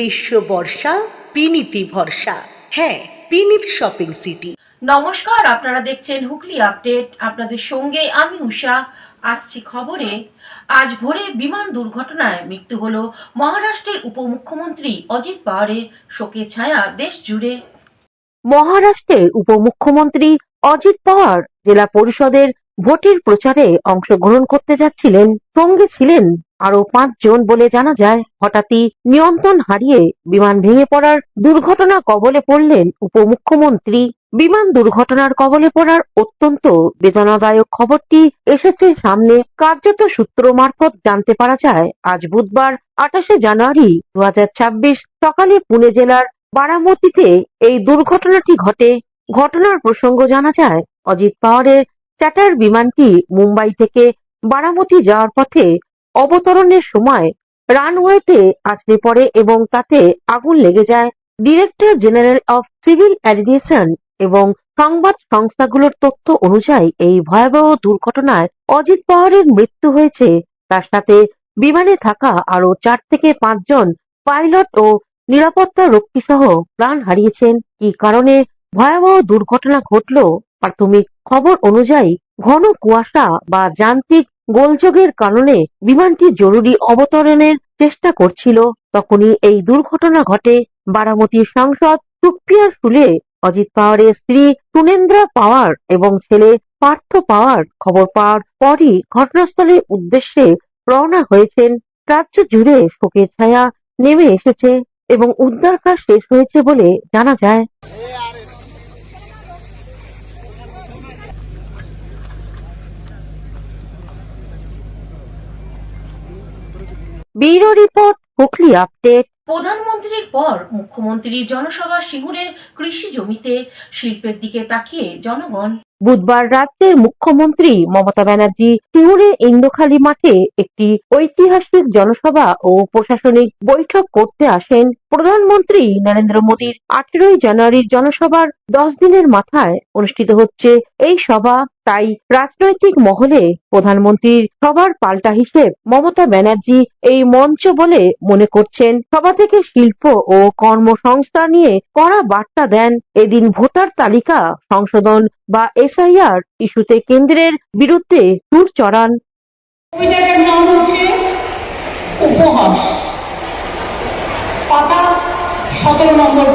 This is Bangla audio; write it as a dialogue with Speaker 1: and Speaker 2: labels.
Speaker 1: গ্রীষ্ম বর্ষা পিনিতি ভরসা। হ্যাঁ, পিনিত শপিং সিটি।
Speaker 2: নমস্কার, আপনারা দেখছেন হুগলি আপডেট। আপনাদের সঙ্গে আমি উষা। আসছি খবরে। আজ ভোরে বিমান দুর্ঘটনায় মৃত্যু হলো মহারাষ্ট্রের উপমুখ্যমন্ত্রী অজিত পাওয়ারের। শোকের ছায়া দেশ জুড়ে।
Speaker 3: মহারাষ্ট্রের উপমুখ্যমন্ত্রী অজিত পাওয়ার জেলা পরিষদের ভোটের প্রচারে অংশগ্রহণ করতে যাচ্ছিলেন। সঙ্গে ছিলেন আরো 5 জন বলে জানা যায়। হঠাৎই নিয়ন্ত্রণ হারিয়ে বিমান ভেঙে পড়ার দুর্ঘটনা কবলে পড়লেন উপমুখ্যমন্ত্রী। বিমান দুর্ঘটনার কবলে পড়ার অত্যন্ত বেদনাদায়ক খবরটি এসেছে সামনে। কার্যত সূত্র মারফত জানতে পারা যায়, আজ বুধবার 28শে জানুয়ারি 2026 সকালে পুনে জেলার বারামতিতে এই দুর্ঘটনাটি ঘটে। ঘটনার প্রসঙ্গ জানা যায়, অজিত পাওয়ারের চার্টার বিমানটি মুম্বাই থেকে বারামতি যাওয়ার পথে অবতরণের সময় রানওয়েতে আছড়ে পড়ে এবং তাতে আগুন লেগে যায়। Director general of civil aviation এবং সংবাদ সংস্থাগুলোর তথ্য অনুযায়ী এই ভয়াবহ দুর্ঘটনায় অজিত পাওয়ারের মৃত্যু হয়েছে। তার সাথে বিমানে থাকা আরো 4 থেকে 5 জন পাইলট ও নিরাপত্তা রক্ষী সহ প্রাণ হারিয়েছেন। কি কারণে ভয়াবহ দুর্ঘটনা ঘটল? প্রাথমিক খবর অনুযায়ী ঘন কুয়াশা বা যান্ত্রিক গোলযোগের কারণে বিমানটি জরুরি অবতরণের চেষ্টা করছিল। তখনই এই দুর্ঘটনা ঘটে। বারামতির সাংসদ সুপ্রিয়া সুলে, অজিত পাওয়ারের স্ত্রী সুনেন্দ্রা পাওয়ার এবং ছেলে পার্থ পাওয়ার খবর পাওয়ার পরই ঘটনাস্থলের উদ্দেশ্যে রওনা হয়েছেন। রাজ্য জুড়ে শোকের ছায়া নেমে এসেছে এবং উদ্ধার কাজ শেষ হয়েছে বলে জানা যায়। Bureau report, Hooghly update.
Speaker 2: প্রধানমন্ত্রীর পর মুখ্যমন্ত্রী জনসভা সিঙ্গুরের কৃষি জমিতে। শিল্পের দিকে তাকিয়ে জনগণ।
Speaker 3: বুধবার রাজ্যের মুখ্যমন্ত্রী মমতা ব্যানার্জি সিঙ্গুরের ইন্দোখালি মাঠে একটি ঐতিহাসিক জনসভা ও প্রশাসনিক বৈঠক করতে আসেন। প্রধানমন্ত্রী নরেন্দ্র মোদীর 18ই জানুয়ারির জনসভার 10 দিনের মাথায় অনুষ্ঠিত হচ্ছে এই সভা। তাই রাজনৈতিক মহলে প্রধানমন্ত্রীর সভার পাল্টা হিসেব মমতা ব্যানার্জি এই মঞ্চ বলে মনে করছেন। সভা থেকে শিল্প ও কর্মসংস্থান নিয়ে কড়া বার্তা দেন। এদিন ভোটার তালিকা সংশোধন বা এসআইআর ইস্যুতে কেন্দ্রের বিরুদ্ধে সুর চড়ান।
Speaker 4: কবিতাটার নাম হচ্ছে উপহাস, পাতা 17 নম্বর।